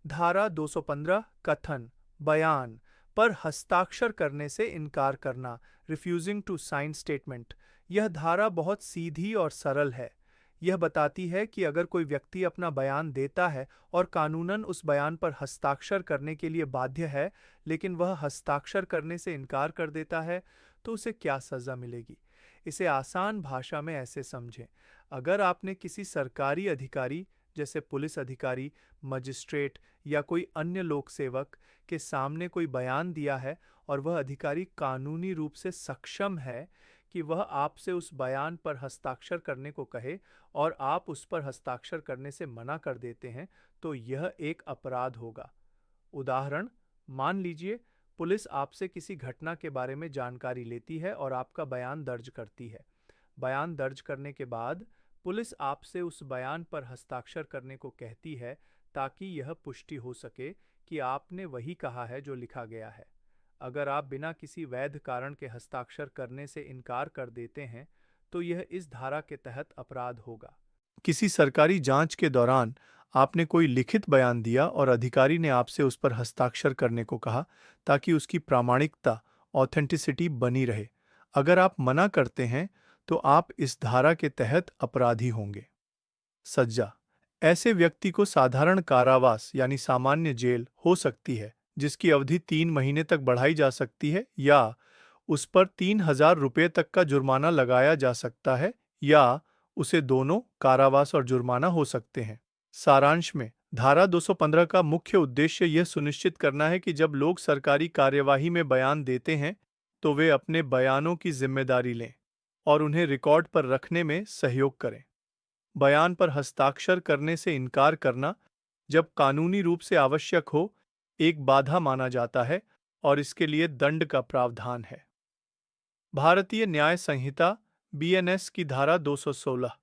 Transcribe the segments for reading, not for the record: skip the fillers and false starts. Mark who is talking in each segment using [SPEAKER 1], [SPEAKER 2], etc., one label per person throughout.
[SPEAKER 1] धारा 215 कथन, बयान पर हस्ताक्षर करने से इनकार करना, रिफ्यूजिंग टू साइन स्टेटमेंट। यह धारा बहुत सीधी और सरल है। यह बताती है कि अगर कोई व्यक्ति अपना बयान देता है और कानूनन उस बयान पर हस्ताक्षर करने के लिए बाध्य है, लेकिन वह हस्ताक्षर करने से इनकार कर देता है, तो उसे क्या सज़ा मिलेगी। इसे आसान भाषा में ऐसे समझें। अगर आपने किसी सरकारी अधिकारी जैसे पुलिस अधिकारी, मजिस्ट्रेट या कोई अन्य लोक सेवक के सामने कोई बयान दिया है और वह अधिकारी कानूनी रूप से सक्षम है कि वह आपसे उस बयान पर हस्ताक्षर करने को कहे और आप उस पर हस्ताक्षर करने से मना कर देते हैं, तो यह एक अपराध होगा। उदाहरण, मान लीजिए पुलिस आपसे किसी घटना के बारे में जानकारी लेती है और आपका बयान दर्ज करती है। बयान दर्ज करने के बाद पुलिस आपसे उस बयान पर हस्ताक्षर करने को कहती है ताकि यह पुष्टि हो सके कि आपने वही कहा है जो लिखा गया है। अगर आप बिना किसी वैध कारण के हस्ताक्षर करने से इनकार कर देते हैं, तो यह इस धारा के तहत अपराध होगा। किसी सरकारी जांच के दौरान आपने कोई लिखित बयान दिया और अधिकारी ने आपसे उस पर हस्ताक्षर करने को कहा ताकि उसकी प्रामाणिकता, ऑथेंटिसिटी बनी रहे। अगर आप मना करते हैं, तो आप इस धारा के तहत अपराधी होंगे। सजा, ऐसे व्यक्ति को साधारण कारावास यानी सामान्य जेल हो सकती है, जिसकी अवधि 3 महीने तक बढ़ाई जा सकती है, या उस पर 3,000 रुपये तक का जुर्माना लगाया जा सकता है, या उसे दोनों कारावास और जुर्माना हो सकते हैं। सारांश में, धारा 215 का मुख्य उद्देश्य यह सुनिश्चित करना है कि जब लोग सरकारी कार्यवाही में बयान देते हैं, तो वे अपने बयानों की जिम्मेदारी लें और उन्हें रिकॉर्ड पर रखने में सहयोग करें। बयान पर हस्ताक्षर करने से इनकार करना, जब कानूनी रूप से आवश्यक हो, एक बाधा माना जाता है और इसके लिए दंड का प्रावधान है। भारतीय न्याय संहिता बीएनएस की धारा 216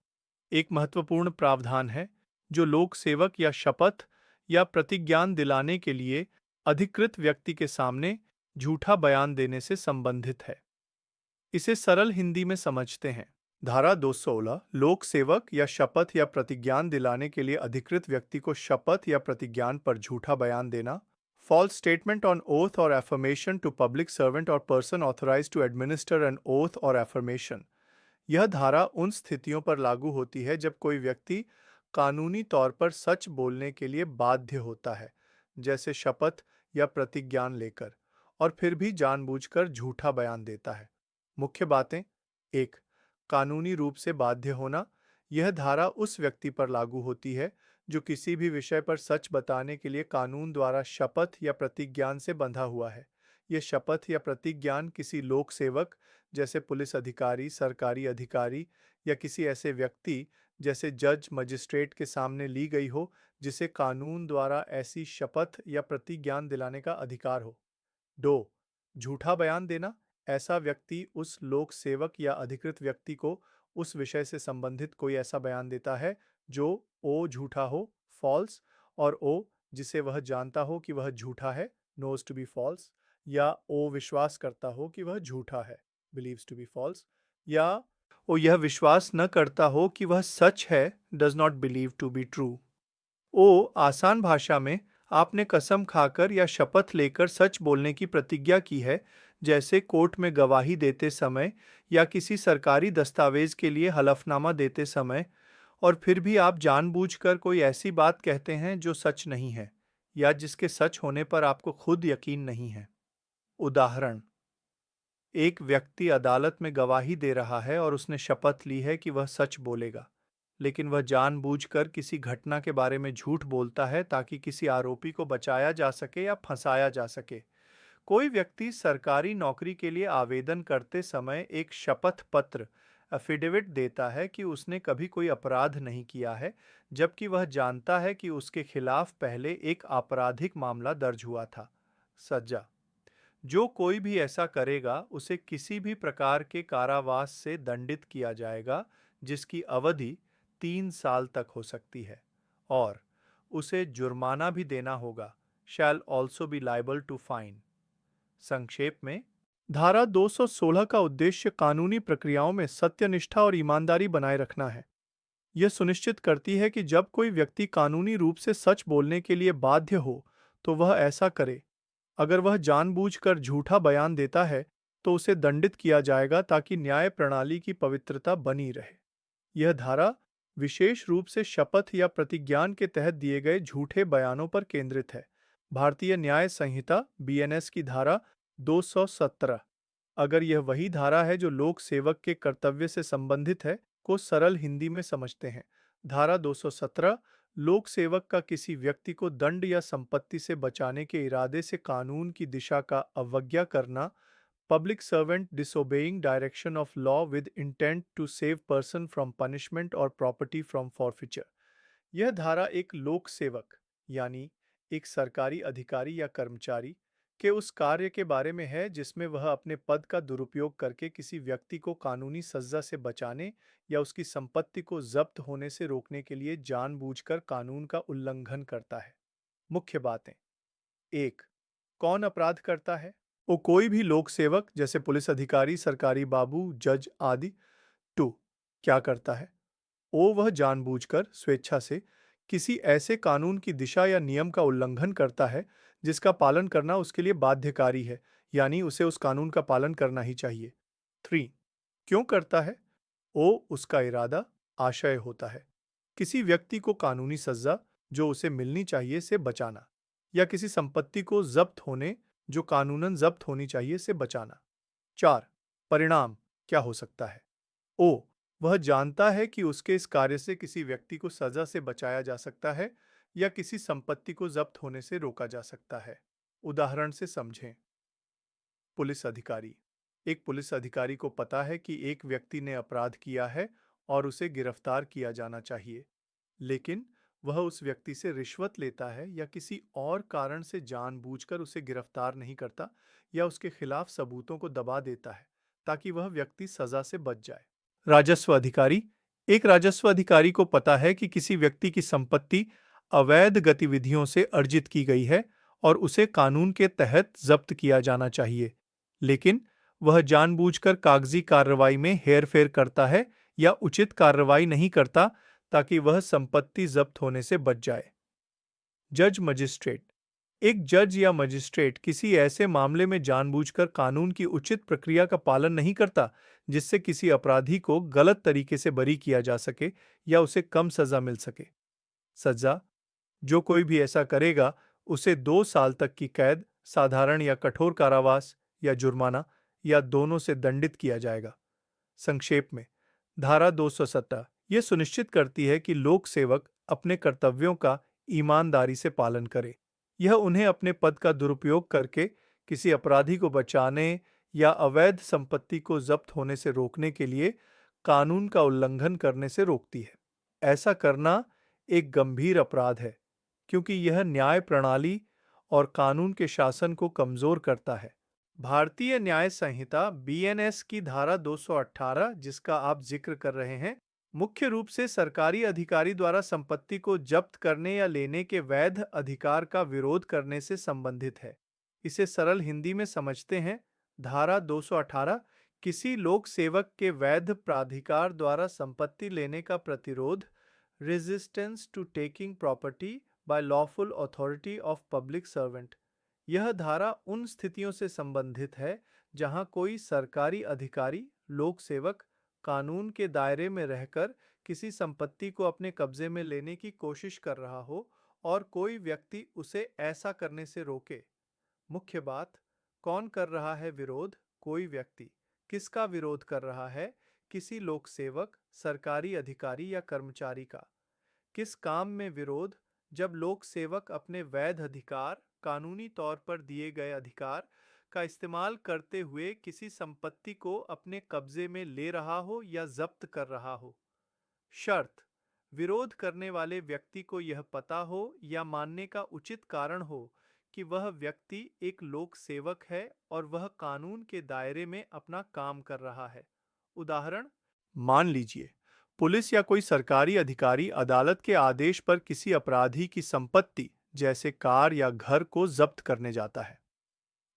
[SPEAKER 1] एक महत्वपूर्ण प्रावधान है जो लोक सेवक या शपथ या प्रतिज्ञान दिलाने के लिए अधिकृत व्यक्ति के सामने झूठा बयान देने से संबंधित है। इसे सरल हिंदी में समझते हैं। धारा 216 लोक सेवक या शपथ या प्रतिज्ञान दिलाने के लिए अधिकृत व्यक्ति को शपथ या प्रतिज्ञान पर झूठा बयान देना, false statement on oath or affirmation to public servant or person authorized to administer an oath or affirmation। यह धारा उन स्थितियों पर लागू होती है जब कोई व्यक्ति कानूनी तौर पर सच बोलने के लिए बाध्य होता है, जैसे शपथ या प्रतिज्ञान लेकर, और फिर भी जानबूझकर झूठा बयान देता है। मुख्य बातें: 1. कानूनी रूप से बाध्य होना। यह धारा उस व्यक्ति पर लागू होती है जो किसी भी विषय पर सच बताने के लिए कानून द्वारा शपथ या प्रतिज्ञान से बंधा हुआ है। यह शपथ या प्रतिज्ञान किसी लोक सेवक जैसे पुलिस अधिकारी, सरकारी अधिकारी या किसी ऐसे व्यक्ति जैसे जज, मजिस्ट्रेट के सामने ली गई हो जिसे कानून द्वारा ऐसी शपथ या प्रतिज्ञान दिलाने का अधिकार हो। 2. झूठा बयान देना। ऐसा व्यक्ति उस लोक सेवक या अधिकृत व्यक्ति को उस विषय से संबंधित कोई ऐसा बयान देता है जो ओ झूठा हो, फॉल्स, और ओ जिसे वह जानता हो कि वह झूठा है, नोज टू बी फॉल्स, या ओ विश्वास करता हो कि वह झूठा है, बिलीव्स टू बी फॉल्स, या ओ यह विश्वास न करता हो कि वह सच है, does not believe to be true. ओ आसान भाषा में, आपने कसम खाकर या शपथ लेकर सच बोलने की प्रतिज्ञा की है, जैसे कोर्ट में गवाही देते समय या किसी सरकारी दस्तावेज के लिए हलफनामा देते समय, और फिर भी आप जानबूझकर कोई ऐसी बात कहते हैं जो सच नहीं है या जिसके सच होने पर आपको खुद यकीन नहीं है। उदाहरण, एक व्यक्ति अदालत में गवाही दे रहा है और उसने शपथ ली है कि वह सच बोलेगा, लेकिन वह जानबूझकर किसी घटना के बारे में झूठ बोलता है ताकि किसी आरोपी को बचाया जा सके या फंसाया जा सके। कोई व्यक्ति सरकारी नौकरी के लिए आवेदन करते समय एक शपथ पत्र एफिडेविट देता है कि उसने कभी कोई अपराध नहीं किया है, जबकि वह जानता है कि उसके खिलाफ पहले एक आपराधिक मामला दर्ज हुआ था। सजा, जो कोई भी ऐसा करेगा उसे किसी भी प्रकार के कारावास से दंडित किया जाएगा, जिसकी अवधि 3 साल तक हो सकती है, और उसे जुर्माना भी देना होगा, shall also be liable to fine. संक्षेप में, धारा 216 का उद्देश्य कानूनी प्रक्रियाओं में सत्यनिष्ठा और ईमानदारी बनाए रखना है। यह सुनिश्चित करती है कि जब कोई व्यक्ति कानूनी रूप से सच बोलने के लिए बाध्य हो, तो वह ऐसा करे। अगर वह जानबूझकर झूठा बयान देता है, तो उसे दंडित किया जाएगा ताकि न्याय प्रणाली की पवित्रता बनी रहे। यह धारा विशेष रूप से शपथ या प्रतिज्ञान के तहत दिए गए झूठे बयानों पर केंद्रित है। भारतीय न्याय संहिता बीएनएस की धारा 217, अगर यह वही धारा है जो लोक सेवक के कर्तव्य से संबंधित है, को सरल हिंदी में समझते हैं। धारा 217 लोक सेवक का किसी व्यक्ति को दंड या संपत्ति से बचाने के इरादे से कानून की दिशा का अवज्ञा करना, public servant disobeying direction of law with intent to save person from punishment or property from forfeiture। यह धारा एक लोक सेवक यानी एक सरकारी अधिकारी या कर्मचारी के उस कार्य के बारे में है जिसमें वह अपने पद का दुरुपयोग करके किसी व्यक्ति को कानूनी सजा से बचाने या उसकी संपत्ति को जब्त होने से रोकने के लिए जानबूझकर कानून का उल्लंघन करता है। मुख्य बातें। 1। कौन अपराध करता है? वो कोई भी लोक सेवक जैसे पुलिस अधिकारी, सरकारी बाबू, जज आदि। 2। क्या करता है? वह जानबूझकर स्वेच्छा से किसी ऐसे कानून की दिशा या नियम का उल्लंघन करता है जिसका पालन करना उसके लिए बाध्यकारी है, यानी उसे उस कानून का पालन करना ही चाहिए। 3। क्यों करता है? उसका इरादा, आशय होता है किसी व्यक्ति को कानूनी सजा जो उसे मिलनी चाहिए से बचाना, या किसी संपत्ति को जब्त होने जो कानूनन जब्त होनी चाहिए से बचाना। 4। परिणाम क्या हो सकता है? वह जानता है कि उसके इस कार्य से किसी व्यक्ति को सजा से बचाया जा सकता है या किसी संपत्ति को जब्त होने से रोका जा सकता है। उदाहरण से समझें। पुलिस अधिकारी। एक पुलिस अधिकारी को पता है कि एक व्यक्ति ने अपराध किया है और उसे गिरफ्तार किया जाना चाहिए, लेकिन वह उस व्यक्ति से रिश्वत लेता है या किसी और कारण से जानबूझकर उसे गिरफ्तार नहीं करता या उसके खिलाफ सबूतों को दबा देता है ताकि वह व्यक्ति सजा से बच जाए। राजस्व अधिकारी। एक राजस्व अधिकारी को पता है कि किसी व्यक्ति की संपत्ति अवैध गतिविधियों से अर्जित की गई है और उसे कानून के तहत जब्त किया जाना चाहिए, लेकिन वह जानबूझकर कागजी कार्रवाई में हेरफेर करता है या उचित कार्रवाई नहीं करता ताकि वह संपत्ति जब्त होने से बच जाए। जज मजिस्ट्रेट। एक जज या मजिस्ट्रेट किसी ऐसे मामले में जानबूझकर कानून की उचित प्रक्रिया का पालन नहीं करता जिससे किसी अपराधी को गलत तरीके से बरी किया जा सके या उसे कम सजा मिल सके। सजा। जो कोई भी ऐसा करेगा उसे 2 साल तक की कैद, साधारण या कठोर कारावास या जुर्माना या दोनों से दंडित किया जाएगा। संक्षेप में, धारा 217 यह सुनिश्चित करती है कि लोक सेवक अपने कर्तव्यों का ईमानदारी से पालन करे। यह उन्हें अपने पद का दुरुपयोग करके किसी अपराधी को बचाने या अवैध संपत्ति को जब्त होने से रोकने के लिए कानून का उल्लंघन करने से रोकती है। ऐसा करना एक गंभीर अपराध है क्योंकि यह न्याय प्रणाली और कानून के शासन को कमजोर करता है। भारतीय न्याय संहिता बीएनएस की धारा 218, जिसका आप जिक्र कर रहे हैं, मुख्य रूप से सरकारी अधिकारी द्वारा संपत्ति को जब्त करने या लेने के वैध अधिकार का विरोध करने से संबंधित है। इसे सरल हिंदी में समझते हैं। धारा 218 किसी लोक सेवक के वैध प्राधिकार द्वारा संपत्ति लेने का प्रतिरोध, resistance to taking property by lawful authority of public servant. यह धारा उन स्थितियों से संबंधित है जहां कोई सरकारी अधिकारी, लोक सेवक कानून के दायरे में रहकर किसी संपत्ति को अपने कब्जे में लेने की कोशिश कर रहा हो और कोई व्यक्ति उसे ऐसा करने से रोके। मुख्य बात, कौन कर रहा है विरोध? कोई व्यक्ति। किसका विरोध कर रहा है? किसी लोक सेवक, सरकारी अधिकारी या कर्मचारी का। किस काम में विरोध? जब लोक सेवक अपने वैध अधिकार, कानूनी तौर पर दिए गए अधिकार का इस्तेमाल करते हुए किसी संपत्ति को अपने कब्जे में ले रहा हो या जब्त कर रहा हो। शर्त, विरोध करने वाले व्यक्ति को यह पता हो या मानने का उचित कारण हो कि वह व्यक्ति एक लोक सेवक है और वह कानून के दायरे में अपना काम कर रहा है। उदाहरण, मान लीजिए पुलिस या कोई सरकारी अधिकारी अदालत के आदेश पर किसी अपराधी की संपत्ति जैसे कार या घर को जब्त करने जाता है।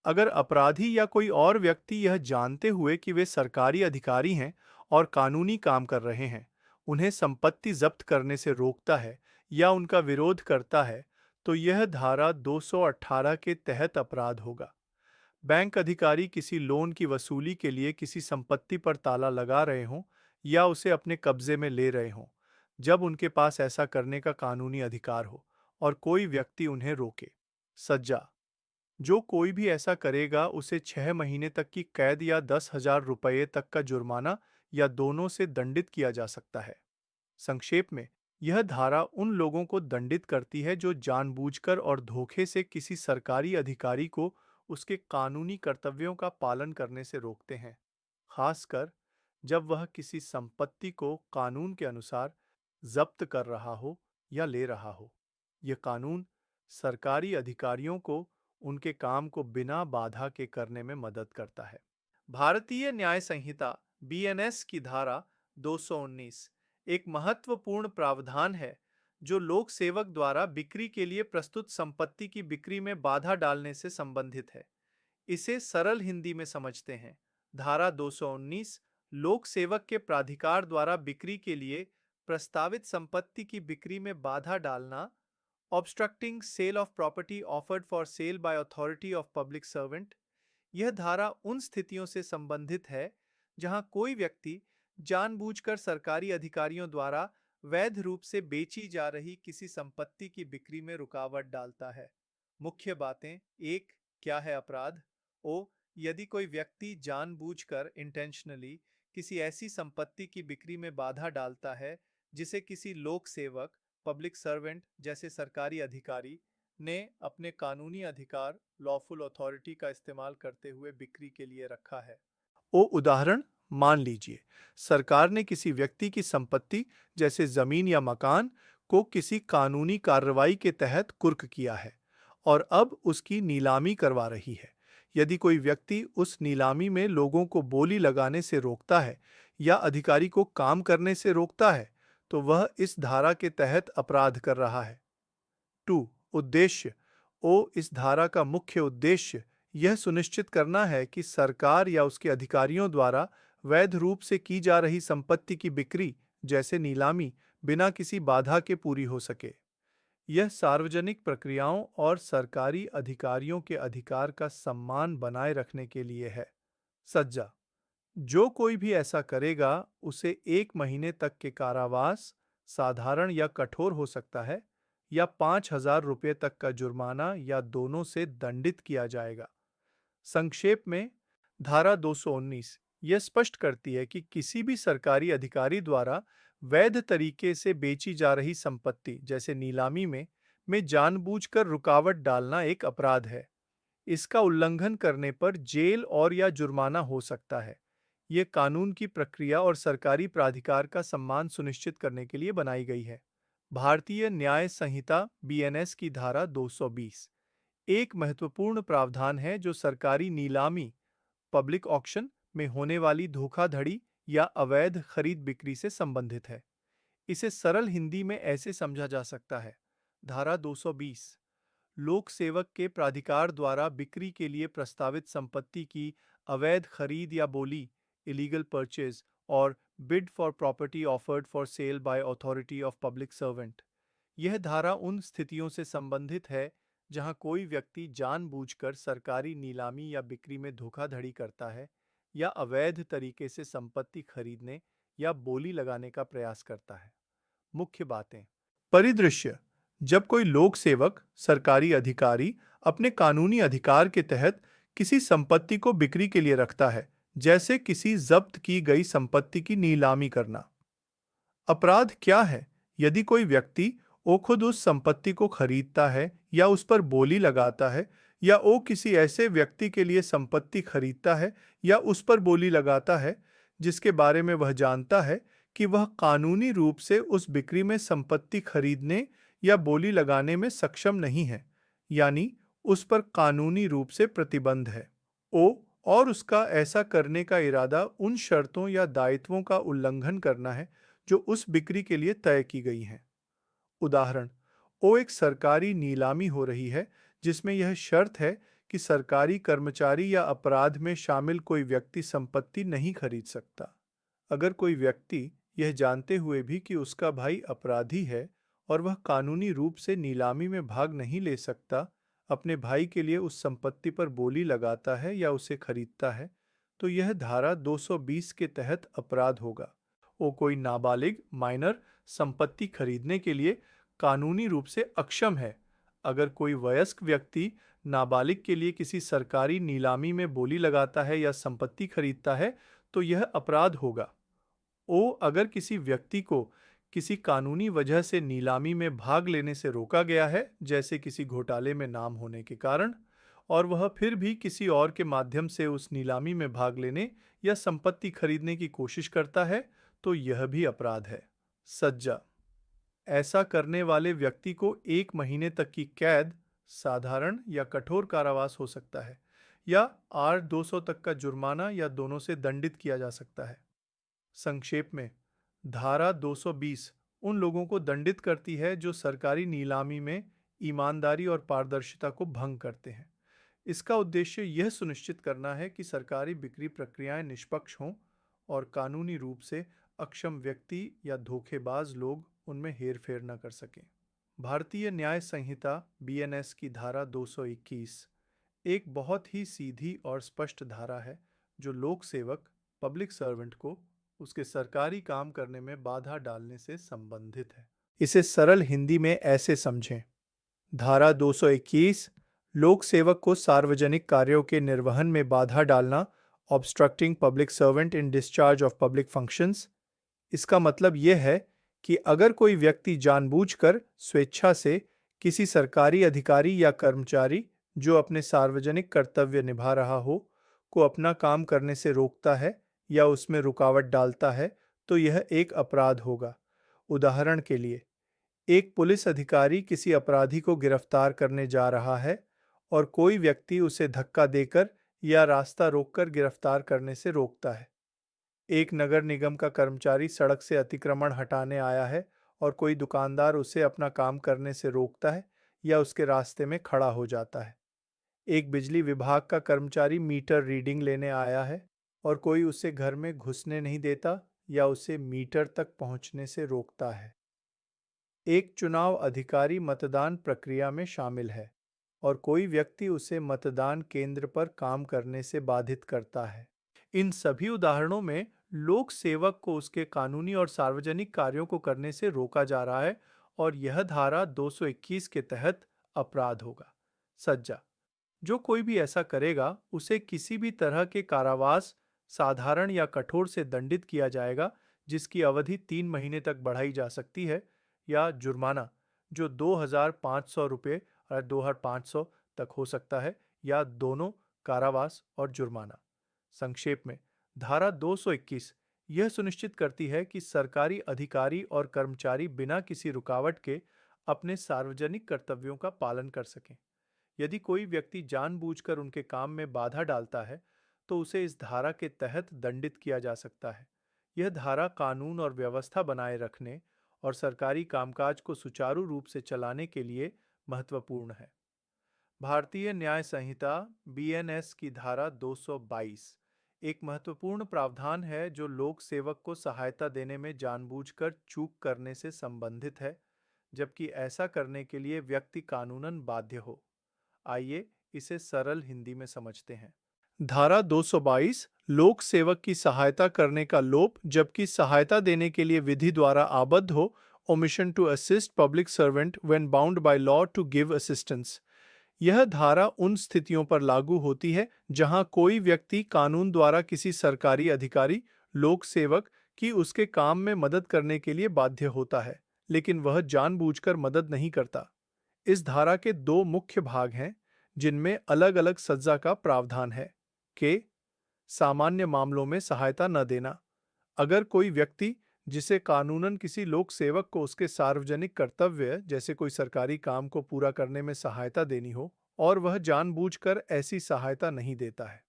[SPEAKER 1] अगर अपराधी या कोई और व्यक्ति यह जानते हुए कि वे सरकारी अधिकारी हैं और कानूनी काम कर रहे हैं, उन्हें संपत्ति जब्त करने से रोकता है या उनका विरोध करता है, तो यह धारा 218 के तहत अपराध होगा। बैंक अधिकारी किसी लोन की वसूली के लिए किसी संपत्ति पर ताला लगा रहे हों या उसे अपने कब्जे में ले रहे हों, जब उनके पास ऐसा करने का कानूनी अधिकार हो और कोई व्यक्ति उन्हें रोके। सजा: जो कोई भी ऐसा करेगा उसे 6 महीने तक की कैद या 10,000 रुपये तक का जुर्माना या दोनों से दंडित किया जा सकता है। संक्षेप में, यह धारा उन लोगों को दंडित करती है जो जानबूझकर और धोखे से किसी सरकारी अधिकारी को उसके कानूनी कर्तव्यों का पालन करने से रोकते हैं, खासकर जब वह किसी संपत्ति को कानून के अनुसार जब्त कर रहा हो या ले रहा हो। यह कानून सरकारी अधिकारियों को उनके काम को बिना बाधा के करने में मदद करता है। भारतीय न्याय संहिता (बीएनएस) की धारा 219 एक महत्वपूर्ण प्रावधान है जो लोक सेवक द्वारा बिक्री के लिए प्रस्तुत संपत्ति की बिक्री में बाधा डालने से संबंधित है। इसे सरल हिंदी में समझते हैं। धारा 219 लोक सेवक के प्राधिकार द्वारा बिक्री के लिए प्रस्तावित संपत्ति की बिक्री में बाधा डालना, obstructing sale of property offered for sale by authority of public servant। यह धारा उन स्थितियों से संबंधित है जहां कोई व्यक्ति जानबूझकर सरकारी अधिकारियों द्वारा वैध रूप से बेची जा रही किसी संपत्ति की बिक्री में रुकावट डालता है। मुख्य बातें: 1. क्या है अपराध? ओ, यदि कोई व्यक्ति जानबूझकर इंटेंशनली किसी ऐसी संपत्ति की बिक्री में बाधा डालता है जिसे किसी लोक सेवक, पब्लिक सर्वेंट जैसे सरकारी अधिकारी ने अपने कानूनी अधिकार, लॉफुल अथॉरिटी का इस्तेमाल करते हुए बिक्री के लिए रखा है। उदाहरण मान लीजिए, सरकार ने किसी व्यक्ति की संपत्ति जैसे जमीन या मकान को किसी कानूनी कार्रवाई के तहत कुर्क किया है और अब उसकी नीलामी करवा रही है। यदि कोई व्यक्ति उस नीलामी में लोगों को बोली लगाने से रोकता है या अधिकारी को काम करने से रोकता है, तो वह इस धारा के तहत अपराध कर रहा है। 2. उद्देश्य: इस धारा का मुख्य उद्देश्य यह सुनिश्चित करना है कि सरकार या उसके अधिकारियों द्वारा वैध रूप से की जा रही संपत्ति की बिक्री, जैसे नीलामी, बिना किसी बाधा के पूरी हो सके। यह सार्वजनिक प्रक्रियाओं और सरकारी अधिकारियों के अधिकार का सम्मान बनाए रखने के लिए है। सजा: जो कोई भी ऐसा करेगा उसे 1 महीने तक के कारावास, साधारण या कठोर हो सकता है, या 5,000 रुपये तक का जुर्माना या दोनों से दंडित किया जाएगा। संक्षेप में, धारा 219 यह स्पष्ट करती है कि किसी भी सरकारी अधिकारी द्वारा वैध तरीके से बेची जा रही संपत्ति जैसे नीलामी में जानबूझकर रुकावट डालना एक अपराध है। इसका उल्लंघन करने पर जेल और या जुर्माना हो सकता है। यह कानून की प्रक्रिया और सरकारी प्राधिकार का सम्मान सुनिश्चित करने के लिए बनाई गई है। भारतीय न्याय संहिता (बीएनएस) की धारा 220 एक महत्वपूर्ण प्रावधान है जो सरकारी नीलामी, पब्लिक ऑक्शन में होने वाली धोखाधड़ी या अवैध खरीद बिक्री से संबंधित है। इसे सरल हिंदी में ऐसे समझा जा सकता है। धारा 220 लोक सेवक के प्राधिकार द्वारा बिक्री के लिए प्रस्तावित संपत्ति की अवैध खरीद या बोली, इलीगल परचेज, और bid for property offered for sale by authority of public servant. यह धारा उन स्थितियों से संबंधित है जहां कोई व्यक्ति जानबूझकर सरकारी नीलामी या बिक्री में धोखाधड़ी करता है या अवैध तरीके से संपत्ति खरीदने या बोली लगाने का प्रयास करता है। मुख्य बातें: परिदृश्य: जब कोई लोक सेवक, सरकारी अधिकारी अपने कानूनी अधिकार के तहत किसी संपत्ति को बिक्री के लिए रखता है, जैसे किसी जब्त की गई संपत्ति की नीलामी करना। अपराध क्या है? यदि कोई व्यक्ति खुद उस संपत्ति को खरीदता है या उस पर बोली लगाता है, या किसी ऐसे व्यक्ति के लिए संपत्ति खरीदता है या उस पर बोली लगाता है जिसके बारे में वह जानता है कि वह कानूनी रूप से उस बिक्री में संपत्ति खरीदने या बोली लगाने में सक्षम नहीं है, यानी उस पर कानूनी रूप से प्रतिबंध है। और उसका ऐसा करने का इरादा उन शर्तों या दायित्वों का उल्लंघन करना है जो उस बिक्री के लिए तय की गई हैं। उदाहरण: एक सरकारी नीलामी हो रही है जिसमें यह शर्त है कि सरकारी कर्मचारी या अपराध में शामिल कोई व्यक्ति संपत्ति नहीं खरीद सकता। अगर कोई व्यक्ति यह जानते हुए भी कि उसका भाई अपराधी है और वह कानूनी रूप से नीलामी में भाग नहीं ले सकता, अपने भाई के लिए उस संपत्ति पर बोली लगाता है या उसे खरीदता है, तो यह धारा 220 के तहत अपराध होगा। वो कोई नाबालिग माइनर संपत्ति खरीदने के लिए कानूनी रूप से अक्षम है। अगर कोई वयस्क व्यक्ति नाबालिग के लिए किसी सरकारी नीलामी में बोली लगाता है या संपत्ति खरीदता है, तो यह अपराध होगा। अगर किसी व्यक्ति को किसी कानूनी वजह से नीलामी में भाग लेने से रोका गया है, जैसे किसी घोटाले में नाम होने के कारण, और वह फिर भी किसी और के माध्यम से उस नीलामी में भाग लेने या संपत्ति खरीदने की कोशिश करता है, तो यह भी अपराध है। सज्जा: ऐसा करने वाले व्यक्ति को 1 महीने तक की कैद, साधारण या कठोर कारावास हो सकता है, या 8,200 तक का जुर्माना या दोनों से दंडित किया जा सकता है। संक्षेप में, धारा 220 उन लोगों को दंडित करती है जो सरकारी नीलामी में ईमानदारी और पारदर्शिता को भंग करते हैं। इसका उद्देश्य यह सुनिश्चित करना है कि सरकारी बिक्री प्रक्रियाएं निष्पक्ष हों और कानूनी रूप से अक्षम व्यक्ति या धोखेबाज लोग उनमें हेरफेर न कर सकें। भारतीय न्याय संहिता बीएनएस की धारा 221 एक बहुत ही सीधी और स्पष्ट धारा है जो लोक सेवक पब्लिक सर्वेंट को उसके सरकारी काम करने में बाधा डालने से संबंधित है। इसे सरल हिंदी में ऐसे समझें। धारा 221 लोक सेवक को सार्वजनिक कार्यों के निर्वहन में बाधा डालना, obstructing public servant in discharge of public functions. इसका मतलब यह है कि अगर कोई व्यक्ति जानबूझकर स्वेच्छा से किसी सरकारी अधिकारी या कर्मचारी जो अपने सार्वजनिक कर्तव्य निभा रहा हो को अपना काम करने से रोकता है या उसमें रुकावट डालता है, तो यह एक अपराध होगा। उदाहरण के लिए, एक पुलिस अधिकारी किसी अपराधी को गिरफ्तार करने जा रहा है और कोई व्यक्ति उसे धक्का देकर या रास्ता रोककर गिरफ्तार करने से रोकता है। एक नगर निगम का कर्मचारी सड़क से अतिक्रमण हटाने आया है और कोई दुकानदार उसे अपना काम करने से रोकता है या उसके रास्ते में खड़ा हो जाता है। एक बिजली विभाग का कर्मचारी मीटर रीडिंग लेने आया है और कोई उसे घर में घुसने नहीं देता या उसे मीटर तक पहुंचने से रोकता है। एक चुनाव अधिकारी मतदान प्रक्रिया में शामिल है और कोई व्यक्ति उसे मतदान केंद्र पर काम करने से बाधित करता है। इन सभी उदाहरणों में लोक सेवक को उसके कानूनी और सार्वजनिक कार्यों को करने से रोका जा रहा है और यह धारा 221 के तहत अपराध होगा। सज्जा: जो कोई भी ऐसा करेगा उसे किसी भी तरह के कारावास, साधारण या कठोर से दंडित किया जाएगा, जिसकी अवधि 3 महीने तक बढ़ाई जा सकती है, या जुर्माना जो 2,500 रुपये और 2,500 तक हो सकता है, या दोनों, कारावास और जुर्माना। संक्षेप में, धारा 221 यह सुनिश्चित करती है कि सरकारी अधिकारी और कर्मचारी बिना किसी रुकावट के अपने सार्वजनिक कर्तव्यों का पालन कर सकें। यदि कोई व्यक्ति जानबूझकर उनके काम में बाधा डालता है, तो उसे इस धारा के तहत दंडित किया जा सकता है। यह धारा कानून और व्यवस्था बनाए रखने और सरकारी कामकाज को सुचारू रूप से चलाने के लिए महत्वपूर्ण है। भारतीय न्याय संहिता बीएनएस की धारा 222 एक महत्वपूर्ण प्रावधान है जो लोक सेवक को सहायता देने में जानबूझकर चूक करने से संबंधित है, जबकि ऐसा करने के लिए व्यक्ति कानूनन बाध्य हो। आइए इसे सरल हिंदी में समझते हैं। धारा 222 लोक सेवक की सहायता करने का लोप, जबकि सहायता देने के लिए विधि द्वारा आबद्ध हो, omission to assist public servant when bound by law to give assistance. यह धारा उन स्थितियों पर लागू होती है जहां कोई व्यक्ति कानून द्वारा किसी सरकारी अधिकारी, लोक सेवक की उसके काम में मदद करने के लिए बाध्य होता है, लेकिन वह जानबूझकर मदद नहीं करता। इस धारा के दो मुख्य भाग हैं जिनमें अलग-अलग सजा का प्रावधान है। सामान्य मामलों में सहायता न देना: अगर कोई व्यक्ति जिसे कानूनन किसी लोक सेवक को उसके सार्वजनिक कर्तव्य जैसे कोई सरकारी काम को पूरा करने में सहायता देनी हो और वह जानबूझकर ऐसी सहायता नहीं देता है।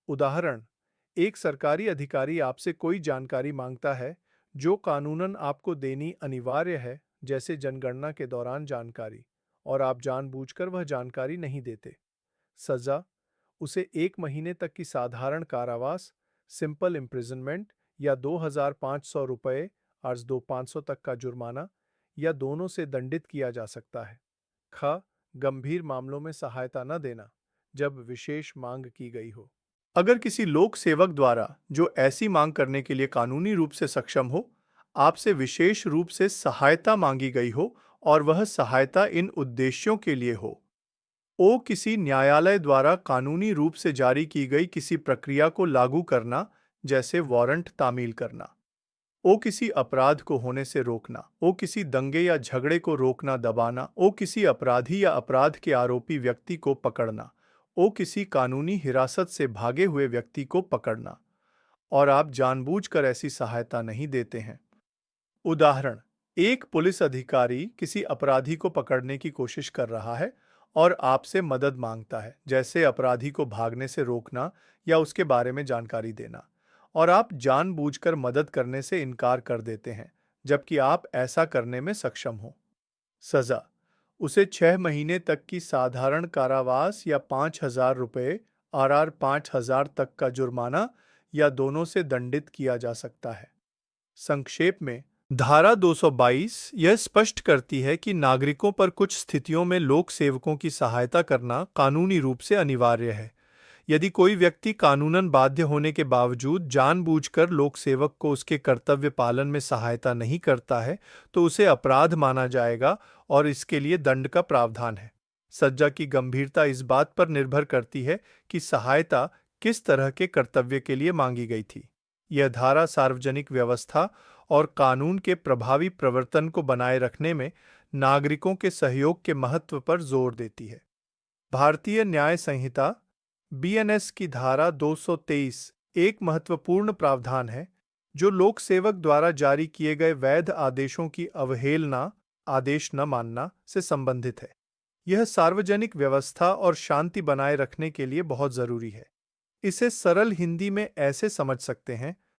[SPEAKER 1] उदाहरण: एक सरकारी अधिकारी आपसे कोई जानकारी मांगता है जो कानूनन आपको देनी अनिवार्य है, जैसे जनगणना के दौरान जानकारी, और आप जानबूझकर वह जानकारी नहीं देते। सजा: उसे 1 महीने तक की साधारण कारावास, सिंपल इम्प्रिजनमेंट, या 2,500 रुपये अर्ज 500 तक का जुर्माना या दोनों से दंडित किया जा सकता है। ख गंभीर मामलों में सहायता न देना जब विशेष मांग की गई हो। अगर किसी लोक सेवक द्वारा जो ऐसी मांग करने के लिए कानूनी रूप से सक्षम हो, आपसे विशेष रूप से सहायता मांगी गई हो और वह सहायता इन उद्देश्यों के लिए हो। ओ किसी न्यायालय द्वारा कानूनी रूप से जारी की गई किसी प्रक्रिया को लागू करना, जैसे वारंट तामील करना। ओ किसी अपराध को होने से रोकना। ओ किसी दंगे या झगड़े को रोकना दबाना। ओ किसी अपराधी या अपराध के आरोपी व्यक्ति को पकड़ना। ओ किसी कानूनी हिरासत से भागे हुए व्यक्ति को पकड़ना। और आप जानबूझकर ऐसी सहायता नहीं देते हैं। उदाहरण, एक पुलिस अधिकारी किसी अपराधी को पकड़ने की कोशिश कर रहा है और आपसे मदद मांगता है, जैसे अपराधी को भागने से रोकना या उसके बारे में जानकारी देना, और आप जानबूझकर मदद करने से इनकार कर देते हैं, जबकि आप ऐसा करने में सक्षम हो। सजा: उसे 6 महीने तक की साधारण कारावास या 5,000 रुपये आर 5,000 तक का जुर्माना या दोनों से दंडित किया जा सकता है। संक्षेप में, धारा 222 यह स्पष्ट करती है कि नागरिकों पर कुछ स्थितियों में लोक सेवकों की सहायता करना कानूनी रूप से अनिवार्य है। यदि कोई व्यक्ति कानूनन बाध्य होने के बावजूद जानबूझकर लोक सेवक को उसके कर्तव्य पालन में सहायता नहीं करता है, तो उसे अपराध माना जाएगा और इसके लिए दंड का प्रावधान है। सजा की गंभीरता इस बात पर निर्भर करती है कि सहायता किस तरह के कर्तव्य के लिए मांगी गई थी। यह धारा सार्वजनिक व्यवस्था और कानून के प्रभावी प्रवर्तन को बनाए रखने में नागरिकों के सहयोग के महत्व पर जोर देती है। भारतीय न्याय संहिता बीएनएस की धारा 223 एक महत्वपूर्ण प्रावधान है जो लोक सेवक द्वारा जारी किए गए वैध आदेशों की अवहेलना, आदेश न मानना से संबंधित है। यह सार्वजनिक व्यवस्था और शांति बनाए रखने के लिए बहुत जरूरी है। इसे सरल हिंदी में ऐसे समझ सकते हैं: